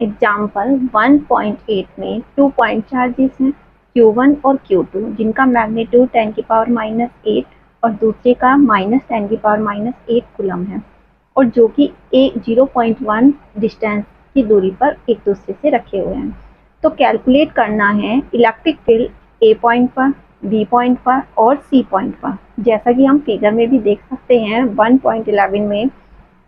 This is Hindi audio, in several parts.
एग्जाम्पल 1.8 में 2 पॉइंट चार्जेस हैं Q1 और Q2 जिनका मैग्नीट्यूड 10⁻⁸ और दूसरे का -10⁻⁸ कूलम है और जो कि 0.1 डिस्टेंस की दूरी पर एक दूसरे से रखे हुए हैं। तो कैलकुलेट करना है इलेक्ट्रिक फील्ड ए पॉइंट पर, बी पॉइंट पर और सी पॉइंट पर। जैसा कि हम फिगर में भी देख सकते हैं 1.11 में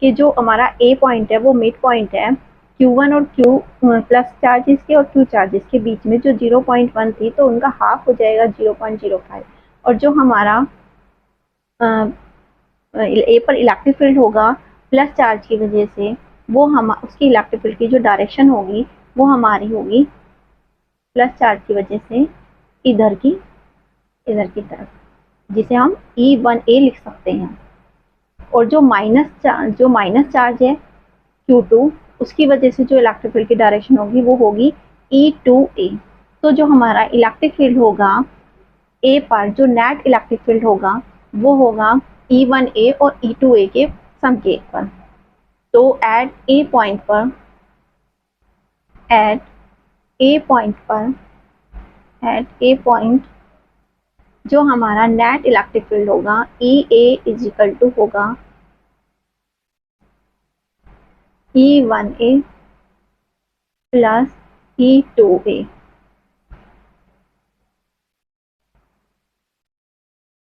कि जो हमारा ए पॉइंट है वो मिड पॉइंट है Q1 और Q प्लस चार्जेस के और Q चार्जेस के बीच में जो 0.1 थी, तो उनका हाफ हो जाएगा 0.05 और जो हमारा ए पर इलेक्ट्रिक फील्ड होगा प्लस चार्ज की वजह से वो हम उसकी इलेक्ट्रिक फील्ड की जो डायरेक्शन होगी वो हमारी होगी प्लस चार्ज की वजह से इधर की तरफ, जिसे हम E1A लिख सकते हैं। और जो माइनस चार्ज है Q2 उसकी वजह से जो इलेक्ट्रिक फील्ड की डायरेक्शन होगी वो होगी E2A। तो जो हमारा इलेक्ट्रिक फील्ड होगा ए पर, जो नेट इलेक्ट्रिक फील्ड होगा वो होगा E1A और E2A के सम के पर। तो एट ए पॉइंट जो हमारा नेट इलेक्ट्रिक फील्ड होगा EA इज इक्वल टू होगा E1A प्लस E2A।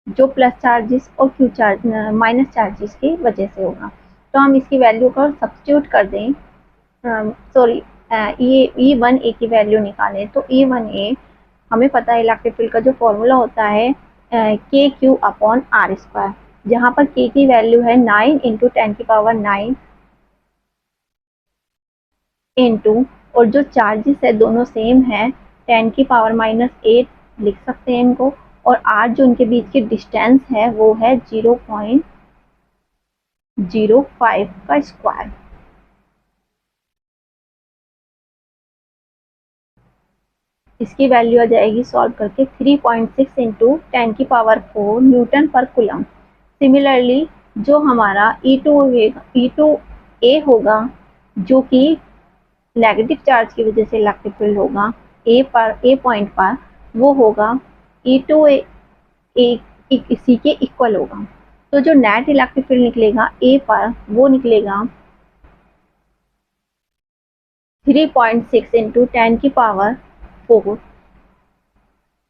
जो प्लस चार्जेस और क्यू चार्ज माइनस चार्जेस की वजह से होगा। तो हम इसकी वैल्यू को सब्स्टिट्यूट कर दें, सॉरी E1A की वैल्यू निकालें तो E1A हमें पता है इलेक्ट्रिक फील्ड का जो फॉर्मूला होता है KQ/R², जहाँ पर K की वैल्यू है 9 × 10⁹ इंटू, और जो चार्जेस है दोनों सेम है 10⁻⁸ लिख सकते हैं इनको, और R जो उनके बीच की डिस्टेंस है वो है 0.05 का स्क्वायर। इसकी वैल्यू आ जाएगी सॉल्व करके 3.6 × 10⁴ न्यूटन पर कूलम। सिमिलरली जो हमारा E2A होगा जो कि नेगेटिव चार्ज की वजह से इलेक्ट्रिक फील्ड होगा ए पॉइंट पर, वो होगा E2A इसी के इक्वल होगा। तो जो नेट इलेक्ट्रिक फील्ड निकलेगा ए पर वो निकलेगा 3.6 × 10⁴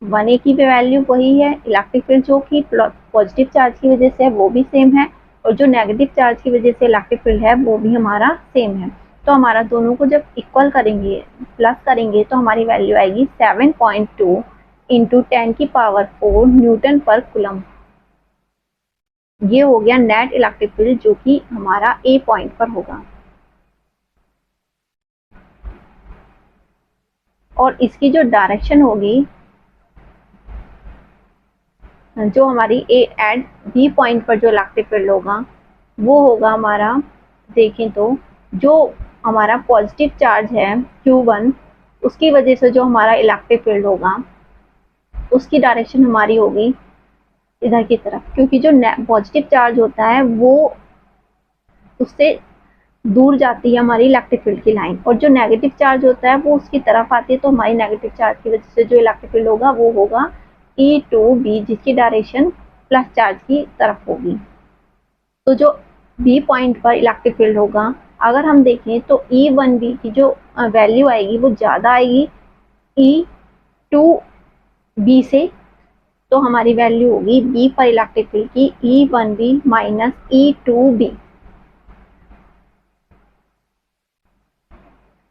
1A की वैल्यू वही है, इलेक्ट्रिक फील्ड जो कि पॉजिटिव चार्ज की वजह से है वो भी सेम है, और जो नेगेटिव चार्ज की वजह से इलेक्ट्रिक फील्ड है वो भी हमारा सेम है। तो हमारा दोनों को जब इक्वल करेंगे, प्लस करेंगे, तो हमारी वैल्यू आएगी 7.2 × 10⁴ न्यूटन पर कूलम। ये हो गया नेट इलेक्ट्रिक फील्ड जो कि हमारा ए पॉइंट पर होगा। और इसकी जो डायरेक्शन होगी, जो हमारी एट बी पॉइंट पर जो इलेक्ट्रिक फील्ड होगा वो होगा हमारा, देखें तो जो हमारा पॉजिटिव चार्ज है Q1 उसकी वजह से जो हमारा इलेक्ट्रिक फील्ड होगा उसकी डायरेक्शन हमारी होगी इधर की तरफ, क्योंकि जो पॉजिटिव चार्ज होता है वो उससे दूर जाती है हमारी इलेक्ट्रिक फील्ड की लाइन, और जो नेगेटिव चार्ज होता है वो उसकी तरफ आती है। तो हमारी नेगेटिव चार्ज की वजह से जो इलेक्ट्रिक फील्ड होगा वो होगा E2B जिसकी डायरेक्शन प्लस चार्ज की तरफ होगी। तो जो बी पॉइंट पर इलेक्ट्रिक फील्ड होगा, अगर हम देखें तो E1B की जो वैल्यू आएगी वो ज़्यादा आएगी E2B से। तो हमारी वैल्यू होगी बी पर इलेक्ट्रिक फील्ड की E1B माइनस E2B,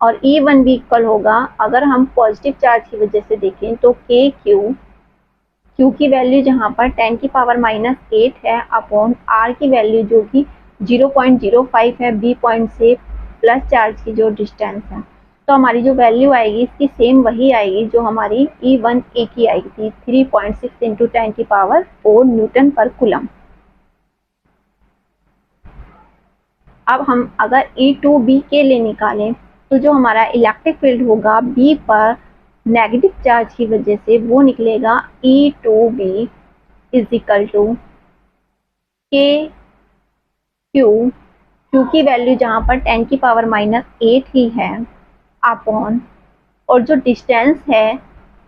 और E1B इक्वल होगा, अगर हम पॉजिटिव चार्ज की वजह से देखें तो Q की वैल्यू जहाँ पर 10⁻⁸ है अपॉन R की वैल्यू जो कि 0.05 है बी पॉइंट से प्लस चार्ज की जो डिस्टेंस है। तो हमारी जो वैल्यू आएगी इसकी सेम वही आएगी जो हमारी E1A की आई थी 3.6 × 10⁴ न्यूटन पर कूलम। अब हम अगर E2B के लिए निकालें तो जो हमारा इलेक्ट्रिक फील्ड होगा बी पर नेगेटिव चार्ज की वजह से वो निकलेगा E2B is equal to Q की वैल्यू जहाँ पर 10⁻⁸ ही है अपॉन, और जो डिस्टेंस है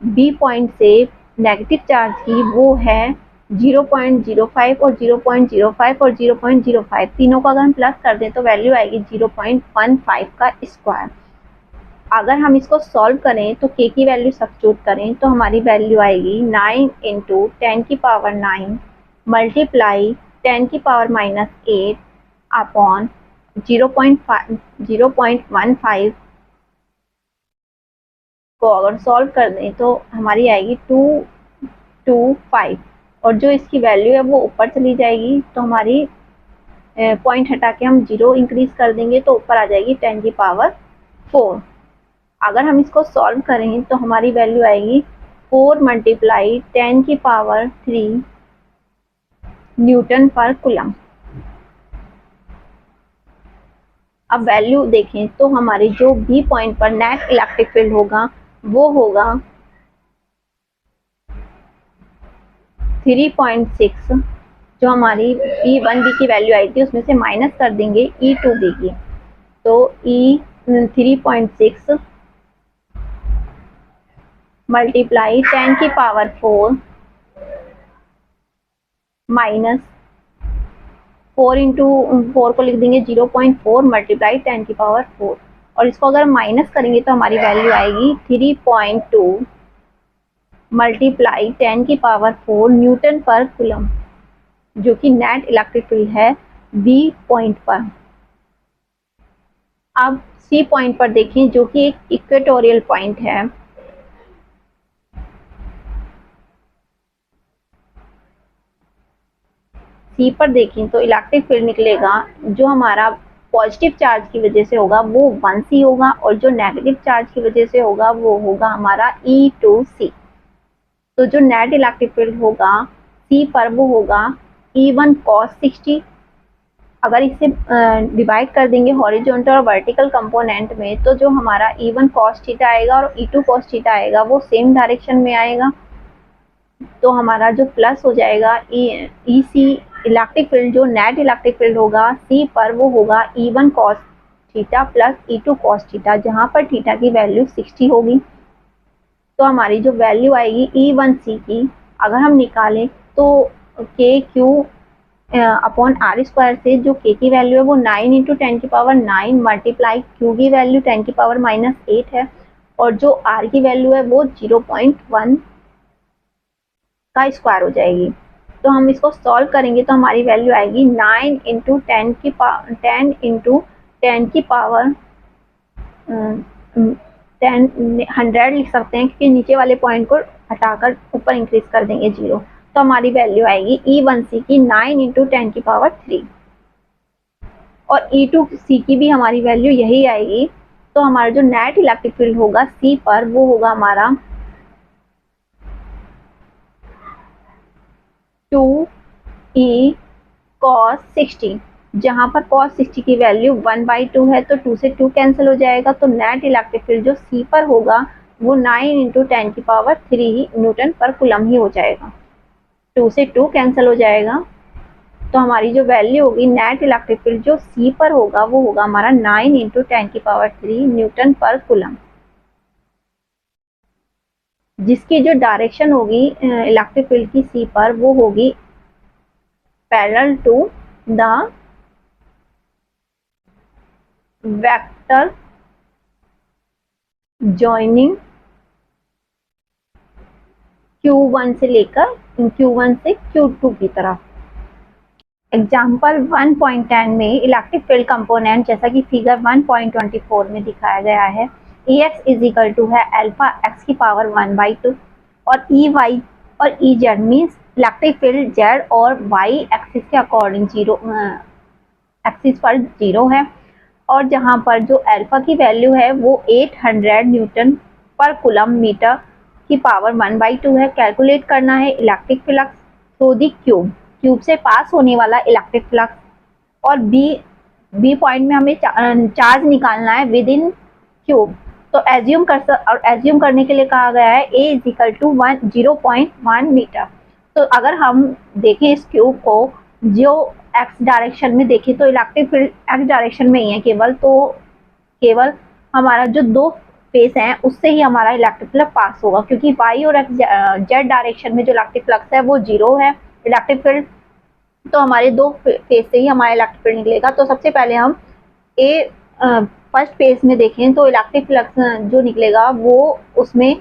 बी पॉइंट से नेगेटिव चार्ज की वो है 0.05 और 0.05 और 0.05, तीनों का अगर हम प्लस कर दें तो वैल्यू आएगी 0.15 का स्क्वायर। अगर हम इसको सॉल्व करें तो k की वैल्यू सब्स्टिट्यूट करें तो हमारी वैल्यू आएगी 9 इंटू 10⁻9 मल्टीप्लाई 10⁻⁻8 अपॉन 0.15 को अगर सॉल्व कर दें तो हमारी आएगी 225, और जो इसकी वैल्यू है वो ऊपर चली जाएगी तो हमारी पॉइंट हटा के हम 0 इंक्रीज कर देंगे तो ऊपर आ जाएगी 10⁻4। अगर हम इसको सॉल्व करें तो हमारी वैल्यू आएगी 4 मल्टीप्लाई 10⁻3 न्यूटन पर कूलम। अब वैल्यू देखें तो हमारी जो बी पॉइंट पर नेट इलेक्ट्रिक फील्ड होगा वो होगा 3.6, जो हमारी E1B की वैल्यू आई थी उसमें से माइनस कर देंगे E2B की, तो E3.6 मल्टीप्लाई 10⁻4 माइनस 4 इंटू 4 को लिख देंगे 0.4 मल्टीप्लाई 10⁻4, और इसको अगर माइनस करेंगे तो हमारी वैल्यू आएगी 3.2 मल्टीप्लाई 10⁻4 न्यूटन पर कूलम, जो कि नेट इलेक्ट्रिक फील्ड है बी पॉइंट पर। अब सी पॉइंट पर देखें जो कि एक इक्वेटोरियल पॉइंट है। सी पर देखें तो इलेक्ट्रिक फील्ड निकलेगा जो हमारा पॉजिटिव चार्ज की वजह से होगा वो 1C होगा, और जो नेगेटिव चार्ज की वजह से होगा वो होगा हमारा E2C। तो जो नेट इलेक्ट्रिक फील्ड होगा सी पर वो होगा E1 cos 60। अगर इसे डिवाइड कर देंगे हॉरिजॉन्टल और वर्टिकल कंपोनेंट में तो जो हमारा E1 cos थीटा आएगा और E2 cos थीटा आएगा वो सेम डायरेक्शन में आएगा, तो हमारा जो प्लस हो जाएगा EC इलेक्ट्रिक फील्ड, जो नेट इलेक्ट्रिक फील्ड होगा सी पर वो होगा E1 cos theta plus E2 cos theta, जहाँ पर थीटा की वैल्यू 60 होगी। तो हमारी जो वैल्यू आएगी E1C की अगर हम निकालें तो KQ अपॉन आर स्क्वायर से जो k की वैल्यू है वो 9 इंटू 10⁻9 मल्टीप्लाई q की वैल्यू 10⁻−8 है, और जो r की वैल्यू है वो 0.1 का स्क्वायर हो जाएगी। तो हम इसको सॉल्व करेंगे तो हमारी वैल्यू आएगी 9 इंटू 10 इंटू 10⁻10 100 लिख सकते हैं क्योंकि नीचे वाले पॉइंट को हटाकर ऊपर इंक्रीज कर देंगे 0, तो हमारी वैल्यू आएगी E1C की 9 इंटू 10⁻3, और E2C की भी हमारी वैल्यू यही आएगी। तो हमारा जो नेट इलेक्ट्रिक फील्ड होगा C पर वो होगा हमारा 2E cos 60, जहाँ पर cos 60 की वैल्यू 1/2 है तो 2 से 2 कैंसिल हो जाएगा, तो नेट इलेक्ट्रिक फील्ड जो C पर होगा वो 9 इंटू 10⁻3 न्यूटन पर कूलम ही हो जाएगा। 2 से 2 कैंसिल हो जाएगा, तो हमारी जो वैल्यू होगी नेट इलेक्ट्रिक फील्ड जो C पर होगा वो होगा हमारा 9 इंटू 10⁻3 न्यूटन पर कूलम, जिसकी जो डायरेक्शन होगी इलेक्ट्रिक फील्ड की C पर वो होगी parallel to the vector joining Q1 से लेकर Q1 से Q2 की तरफ। एग्जाम्पल 1.10 में इलेक्ट्रिक फील्ड कंपोनेंट जैसा कि फिगर 1.24 में दिखाया गया है, Ex इज इक्वल टू है अल्फा x की पावर 1/2 और Ey और Ez means electric field z और y एक्सिस के अकॉर्डिंग एक्सिस पर 0 है, और जहां पर जो अल्फा की वैल्यू है वो 800 न्यूटन पर कूलम मीटर की पावर 1/2 है। कैलकुलेट करना है electric flux through the cube से पास होने वाला इलेक्ट्रिक फ्लक्स, और बी पॉइंट में हमें चार्ज निकालना है विद इन क्यूब। तो एज्यूम करने के लिए कहा गया है A is equal to 0.1 metre. तो अगर हम देखें इस क्यूब को जो एक्स डायरेक्शन में देखें तो इलेक्ट्रिक फील्ड एक्स डायरेक्शन में ही है केवल, तो केवल हमारा जो दो फेस है उससे ही हमारा इलेक्ट्रिक फ्लक्स पास होगा, क्योंकि वाई और जेड डायरेक्शन में जो इलेक्ट्रिक फ्लक्स है वो 0 है इलेक्ट्रिक फील्ड, तो हमारे दो फेस से ही हमारा इलेक्ट्रिक फील्ड निकलेगा। तो सबसे पहले हम ए फर्स्ट फेज में देखें तो इलेक्ट्रिक फ्लक्स जो निकलेगा वो उसमें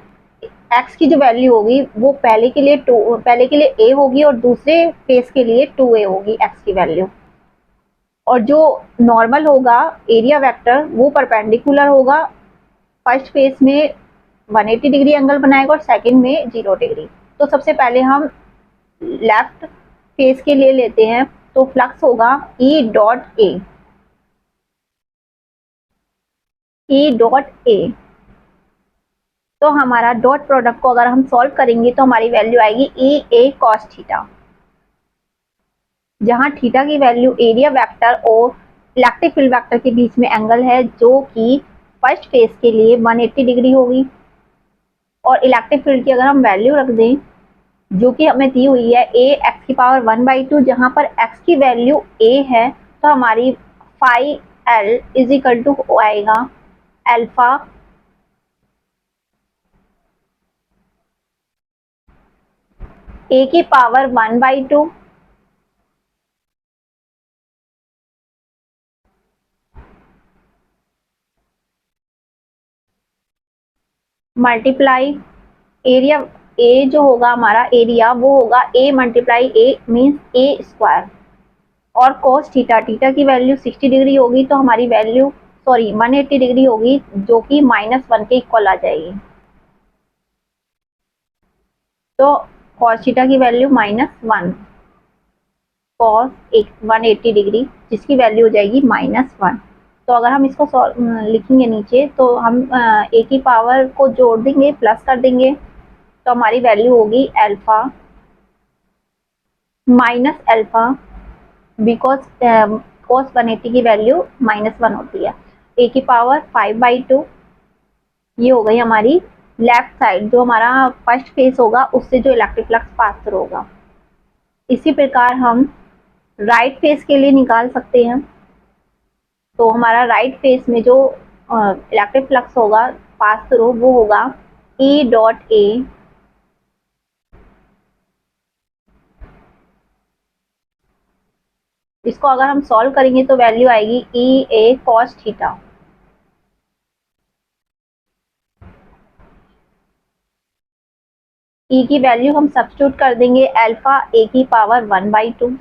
एक्स की जो वैल्यू होगी वो पहले के लिए ए होगी और दूसरे फेज के लिए 2a होगी एक्स की वैल्यू। और जो नॉर्मल होगा एरिया वेक्टर वो परपेंडिकुलर होगा, फर्स्ट फेज में 180 डिग्री एंगल बनाएगा और सेकंड में 0 डिग्री। तो सबसे पहले हम लेफ्ट फेज के लिए लेते हैं, तो फ्लक्स होगा E dot A, E dot A. तो हमारा डॉट प्रोडक्ट को अगर हम सॉल्व करेंगे तो हमारी वैल्यू आएगी ई ए कॉस थीटा, जहां थीटा की वैल्यू एरिया वेक्टर और इलेक्ट्रिक फील्ड वेक्टर के बीच में एंगल है जो कि फर्स्ट फेज के लिए 180 डिग्री होगी। और इलेक्ट्रिक फील्ड की अगर हम वैल्यू रख दें जो कि हमें दी हुई है ए एक्स की पावर 1/2, जहां पर एक्स की वैल्यू ए है, तो हमारी phi L is equal to आएगा अल्फा ए की पावर 1/2 मल्टीप्लाई एरिया, ए जो होगा हमारा एरिया वो होगा A multiply A means A square, और cos थीटा, थीटा की वैल्यू 60 डिग्री होगी तो हमारी वैल्यू 180 डिग्री होगी जो कि -1 के इक्वल आ जाएगी। तो cos थीटा की वैल्यू -1 cos 180 डिग्री जिसकी वैल्यू हो जाएगी -1। तो अगर हम इसको लिखेंगे नीचे तो हम ए की पावर को जोड़ देंगे प्लस कर देंगे तो हमारी वैल्यू होगी alpha minus alpha, because cos 180 की वैल्यू -1 होती है, ए की पावर 5/2। ये हो गई हमारी लेफ्ट साइड, जो हमारा फर्स्ट फेस होगा उससे जो इलेक्ट्रिक फ्लक्स पास थ्रू होगा। इसी प्रकार हम राइट फेस के लिए निकाल सकते हैं। तो हमारा राइट फेस में जो इलेक्ट्रिक फ्लक्स होगा पास थ्रू वो होगा ई डॉट ए, इसको अगर हम सॉल्व करेंगे तो वैल्यू आएगी ई ए कॉस थीटा। ई की वैल्यू हम सब्स्टिट्यूट कर देंगे अल्फा ए की पावर 1/2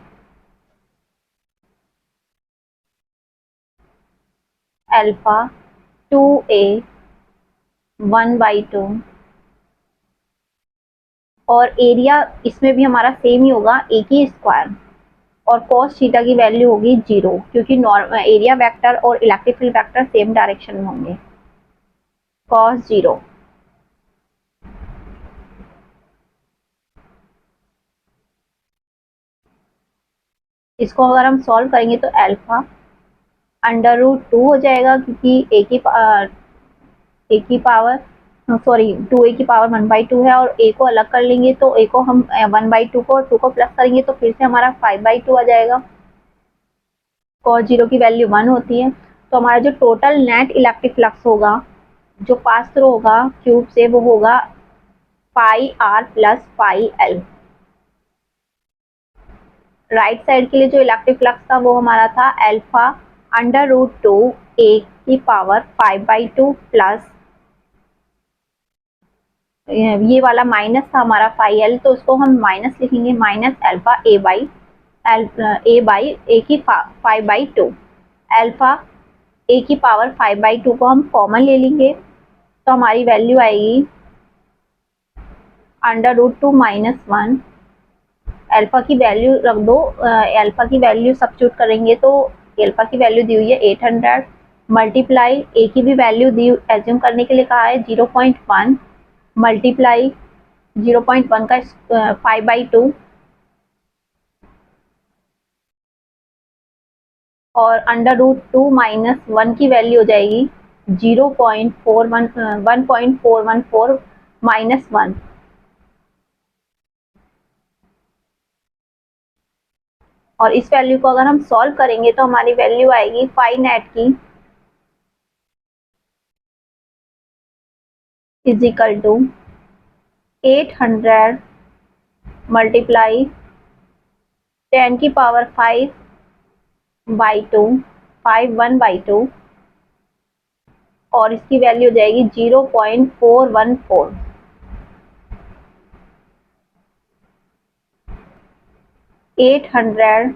अल्फा 2a 1/2, और एरिया इसमें भी हमारा सेम ही होगा ए की स्क्वायर, और cos थीटा की वैल्यू होगी 0 क्योंकि एरिया वेक्टर और electric field vector same direction में होंगे, cos 0। इसको अगर हम सॉल्व करेंगे तो अल्फा √2 हो जाएगा क्योंकि ए की पावर 2a की पावर 1/2 है, और a को अलग कर लेंगे तो a को हम 1/2 को और 2 को प्लस करेंगे तो फिर से हमारा 5/2 आ जाएगा। cos 0 की वैल्यू 1 होती है। तो हमारा जो टोटल नेट इलेक्ट्रिक फ्लक्स होगा जो पास थ्रू होगा क्यूब से वो होगा pi r plus pi l. Right side के लिए जो इलेक्ट्रिक फ्लक्स था वो हमारा था अल्फा √2 a की पावर 5/2 प्लस ये वाला माइनस था हमारा फाई एल, तो उसको हम माइनस लिखेंगे, माइनस अल्फा ए की 5/2 अल्फा ए की पावर 5/2 को हम कॉमन ले लेंगे तो हमारी वैल्यू आएगी √2 -1। अल्फा की वैल्यू रख दो, अल्फा की वैल्यू सब्स्टिट्यूट करेंगे तो अल्फा की वैल्यू दी हुई है 800 मल्टीप्लाई ए की भी वैल्यू दी एज्यूम करने के लिए कहा है 0.1 मल्टीप्लाई 0.1 का 5/2 और √2 -1 की वैल्यू हो जाएगी 1.414 -1। और इस वैल्यू को अगर हम सॉल्व करेंगे तो हमारी वैल्यू आएगी फाई नेट की is equal to 800 multiply 10⁵ by 2, 5 1/2, और इसकी वैल्यू हो जाएगी 0.414। 800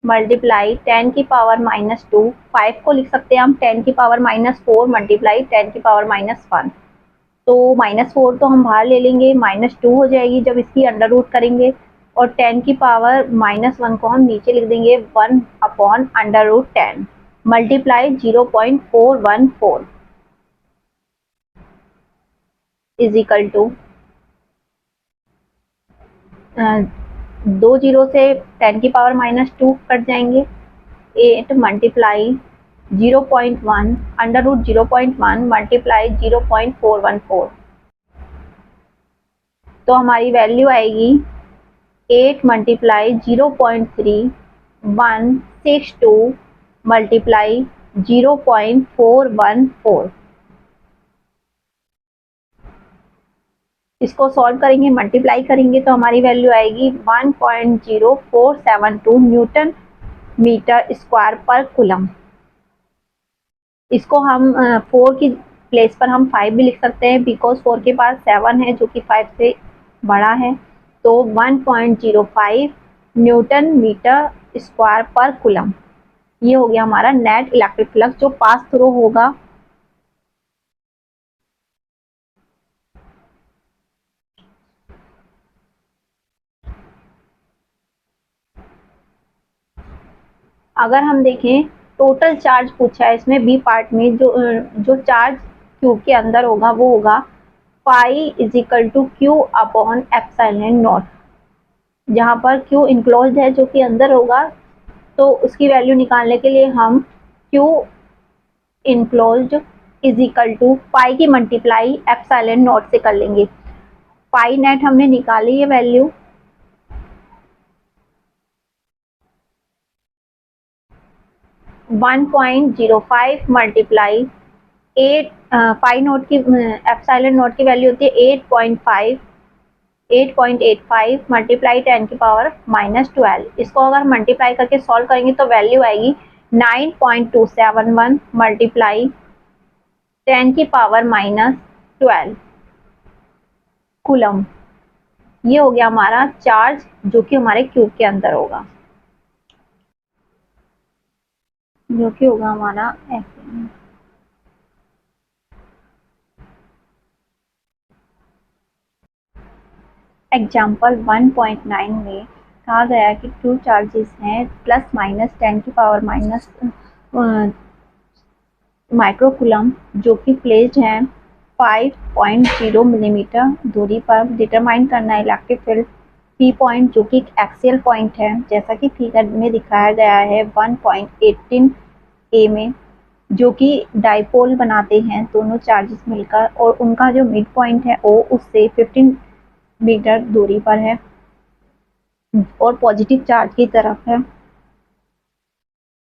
मल्टीप्लाई 10⁻⁻2, 5 को लिख सकते हैं हम 10⁻⁻4 मल्टीप्लाई 10⁻⁻1। तो -4 तो हम बाहर ले लेंगे, -2 हो जाएगी जब इसकी अंडर रूट करेंगे, और 10⁻⁻1 को हम नीचे लिख देंगे 1/√10 multiply 0.414 is equal to 2 zero से 10⁻⁻2 कट जाएंगे, 8 मल्टीप्लाई 0.1 √0.1 मल्टीप्लाई 0.414। तो हमारी वैल्यू आएगी 8 मल्टीप्लाई 0.3162 मल्टीप्लाई 0.414। इसको सॉल्व करेंगे, मल्टीप्लाई करेंगे तो हमारी वैल्यू आएगी 1.0472 न्यूटन मीटर स्क्वायर पर कूलम। इसको हम 4 की प्लेस पर हम 5 भी लिख सकते हैं, बिकॉज 4 के पास 7 है जो कि 5 से बड़ा है। तो 1.05 न्यूटन मीटर स्क्वायर पर कूलम, ये हो गया हमारा नेट इलेक्ट्रिक फ्लक्स जो पास थ्रू होगा। अगर हम देखें टोटल चार्ज पूछा है इसमें बी पार्ट में, जो चार्ज क्यूब के अंदर होगा वो होगा pi is equal to Q upon epsilon naught. जहाँ पर क्यू इनक्लोज्ड है जो कि अंदर होगा, तो उसकी वैल्यू निकालने के लिए हम Q enclosed is equal to pi की मल्टीप्लाई एप्सिलॉन नॉट से कर लेंगे। पाई नेट हमने निकाली है वैल्यू, 1.05 मल्टीप्लाई 8 पाई नोट की एप्सिलॉन नोट की वैल्यू होती है 8.85 मल्टीप्लाई 10⁻⁻12। इसको अगर मल्टीप्लाई करके सॉल्व करेंगे तो वैल्यू आएगी 9.271 मल्टीप्लाई 10⁻⁻12 कूलम। ये हो गया हमारा चार्ज जो कि हमारे क्यूब के अंदर होगा, जो कि होगा हमारा एग्जाम्पल 1.9 में कहा गया कि 2 चार्जेस हैं प्लस माइनस 10⁻⁻ माइक्रोकूलम जो कि प्लेस्ड हैं 5.0 मिलीमीटर दूरी पर। डिटरमाइन करना है इलेक्ट्रिक फील्ड पी पॉइंट जो कि एक्सियल पॉइंट है, जैसा कि फिगर में दिखाया गया है 1.18 ए में, जो कि डाइपोल बनाते हैं दोनों चार्जेस मिलकर, और उनका जो मिड पॉइंट है ओ उससे 15 मीटर दूरी पर है और पॉजिटिव चार्ज की तरफ है।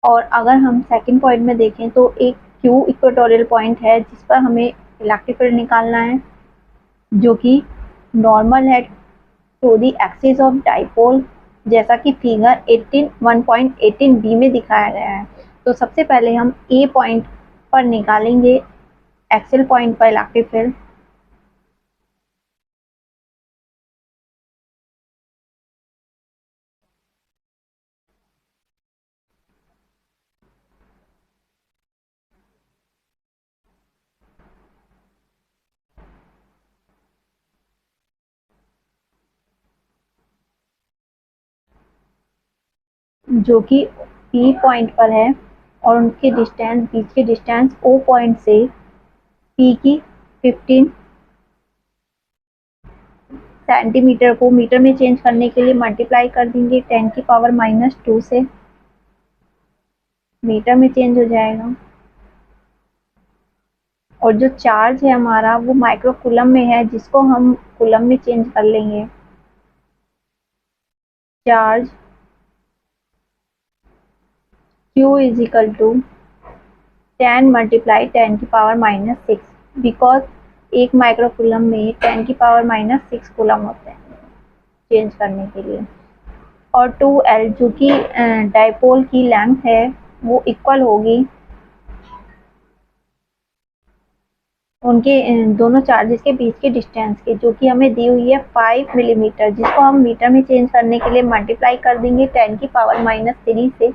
और अगर हम सेकंड पॉइंट में देखें तो एक क्यू इक्वेटोरियल पॉइंट है जिस पर हमें इलेक्ट्रिक फील्ड निकालना है, जो कि नॉर्मल है to the axis of dipole, जैसा कि फिगर 1.18 बी में दिखाया गया है। तो सबसे पहले हम ए पॉइंट पर निकालेंगे एक्सियल पॉइंट पर इलेक्ट्रिक फील्ड। जो कि पी पॉइंट पर है, और उनके डिस्टेंस बीच के डिस्टेंस ओ पॉइंट से पी की 15 सेंटीमीटर को मीटर में चेंज करने के लिए मल्टीप्लाई कर देंगे 10⁻⁻2 से, मीटर में चेंज हो जाएगा। और जो चार्ज है हमारा वो माइक्रो कूलम में है, जिसको हम कूलम में चेंज कर लेंगे। Charge Q is equal to 10 multiply 10⁻⁻6 because एक माइक्रोकूलम में 10⁻⁻6 कूलम होते हैं चेंज करने के लिए। और 2L जो कि डाइपोल की लेंथ है वो इक्वल होगी उनके दोनों चार्जेस के बीच के डिस्टेंस के, जो कि हमें दी हुई है 5 मिलीमीटर, जिसको हम मीटर में चेंज करने के लिए मल्टीप्लाई कर देंगे 10⁻³ से।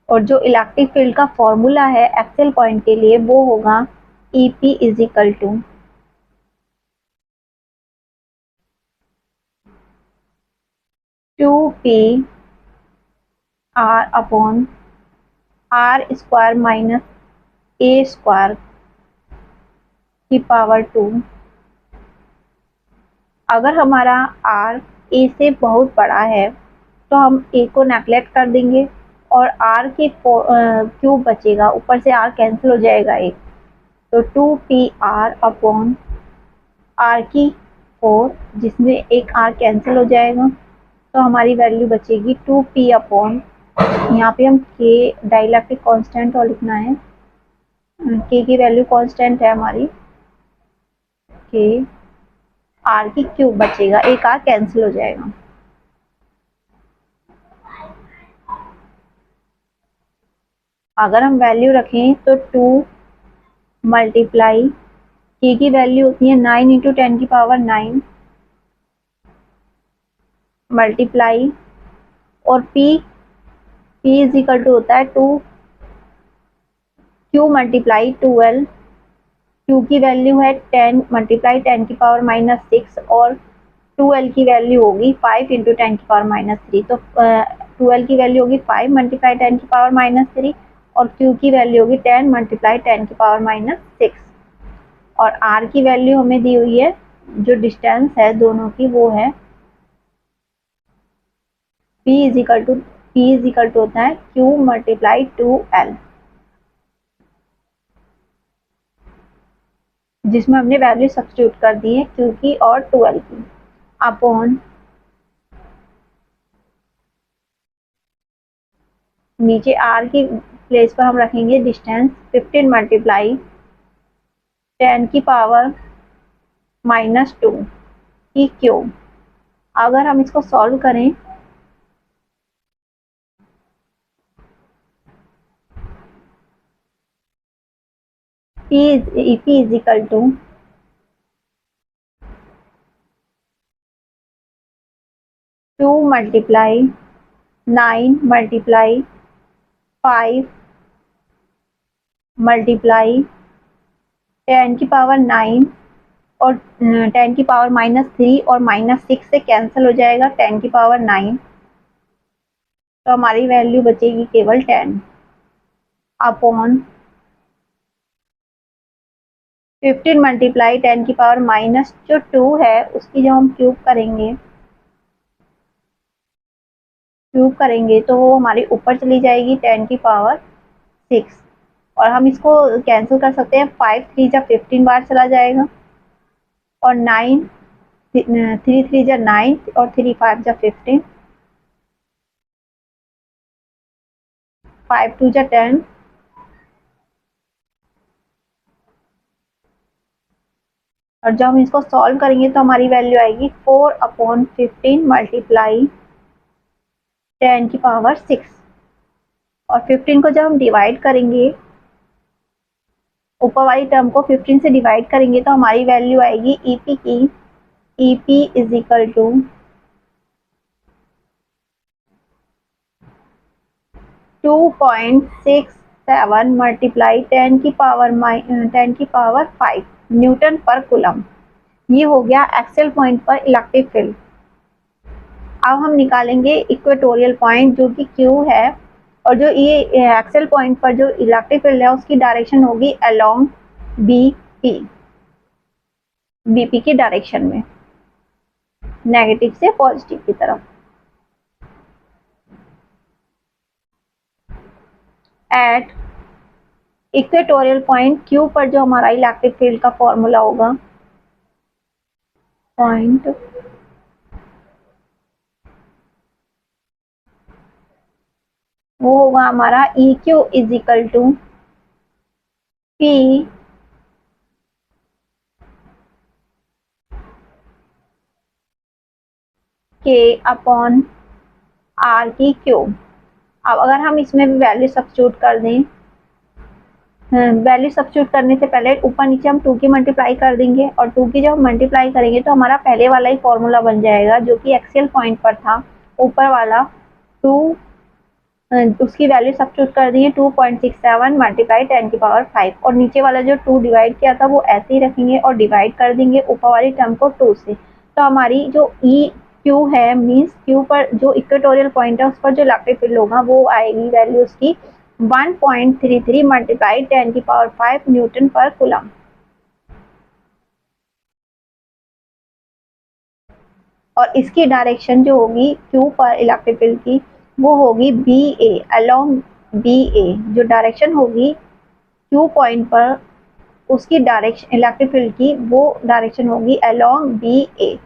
और जो इलेक्ट्रिक फील्ड का फॉर्मूला है एक्सेल पॉइंट के लिए वो होगा EP is equal to 2P R upon R² minus A² की पावर 2। अगर हमारा R A से बहुत बड़ा है तो हम A को नेगलेक्ट कर देंगे और R के क्यूब बचेगा, ऊपर से R कैंसिल हो जाएगा एक, तो 2PR अपॉन R की 4, जिसमें एक R कैंसिल हो जाएगा, तो हमारी वैल्यू बचेगी 2P अपॉन, यहाँ पे हम K डाइलेक्ट्रिक कांस्टेंट और लिखना है, K की वैल्यू कांस्टेंट है हमारी, K R की क्यूब बचेगा, एक R कैंसिल हो जाएगा। अगर हम वैल्यू रखें तो 2 मल्टीप्लाई K की वैल्यू होती है 9 इंटू 10⁻⁹ मल्टीप्लाई और P इज इक्वल टू होता है 2 Q मल्टीप्लाई 2L, Q की वैल्यू है 10 मल्टीप्लाई 10⁻⁻6 और 2L की वैल्यू होगी 5 इंटू 10⁻⁻3, तो 2L की वैल्यू होगी 5 मल्टीप्लाई 10⁻⁻3 और Q की वैल्यू होगी 10 मल्टीप्लाई 10⁻⁻6 और R की वैल्यू हमें दी हुई है, जो डिस्टेंस है दोनों की वो है P इज इक्वल टू होता है Q मल्टीप्लाई 2L, जिसमें हमने वैल्यू सब्स्टिट्यूट कर दी है Q की और 2L की, अपॉन नीचे R की प्लेस पर हम रखेंगे डिस्टेंस 15 मल्टीप्लाई 10⁻⁻2 की क्यूब। अगर हम इसको सॉल्व करें P is equal to 2 multiply 9 multiply 5 multiply 10⁻⁹ और 10⁻⁻3 और -6 से कैंसिल हो जाएगा 10⁻⁹, तो हमारी वैल्यू बचेगी केवल 10 अपॉन 15 मल्टीप्लाई 10⁻⁻, जो 2 है उसकी जब हम क्यूब करेंगे तो वो हमारी ऊपर चली जाएगी 10⁻6 और हम इसको कैंसिल कर सकते हैं, 5 3 जा 15 बार चला जाएगा और 9 3 3 जा 9 और 3 5 जा 15, 5 2 जा 10 और जब हम इसको सॉल्व करेंगे तो हमारी वैल्यू आएगी 4/15 मल्टीप्लाई 10⁻6 और 15 को जब हम डिवाइड करेंगे, ऊपर वाली टर्म को 15 से डिवाइड करेंगे तो हमारी वैल्यू आएगी EP की, EP is equal to 2.67 multiply 10⁻5 newton पर कूलम। ये हो गया एक्सेल पॉइंट पर इलेक्ट्रिक फील्ड। अब हम निकालेंगे इक्वेटोरियल पॉइंट जो कि Q है, और जो ये एक्सेल पॉइंट पर जो इलेक्ट्रिक फील्ड है उसकी डायरेक्शन होगी अलोंग BP की डायरेक्शन में, नेगेटिव से पॉजिटिव की तरफ। एट इक्वेटोरियल पॉइंट Q पर जो हमारा इलेक्ट्रिक फील्ड का फॉर्मूला होगा, पॉइंट वो होगा हमारा E Q is equal to P K upon R की क्यूब। अब अगर हम इसमें भी वैल्यू सब्स्टिट्यूट कर दें, वैल्यू सब्स्टिट्यूट करने से पहले ऊपर नीचे हम 2 की मल्टीप्लाई कर देंगे, और 2 की जब हम मल्टीप्लाई करेंगे तो हमारा पहले वाला ही फॉर्मूला बन जाएगा जो कि एक्सियल पॉइंट पर था। ऊपर वाला 2, उसकी वैल्यू सब्स्टिट्यूट कर दिए 2.67 मल्टीप्लाई 10⁵, और नीचे वाला जो 2 डिवाइड किया था वो ऐसे ही रखेंगे और डिवाइड कर देंगे ऊपर वाली टर्म को 2 से। तो हमारी जो ई क्यू है, मीन्स क्यू पर जो इक्वेटोरियल पॉइंट है उस पर जो इलेक्ट्रिक फील्ड होगा वो आएगी वैल्यू उसकी 1.33 मल्टीप्लाई 10⁵ न्यूटन पर कूलम। और इसकी डायरेक्शन जो होगी क्यू पर इलेक्ट्रिक फील्ड की वो होगी बी ए, अलोंग बी ए। जो डायरेक्शन होगी क्यू पॉइंट पर उसकी डायरेक्शन इलेक्ट्रिक फील्ड की वो डायरेक्शन होगी अलोंग बी ए।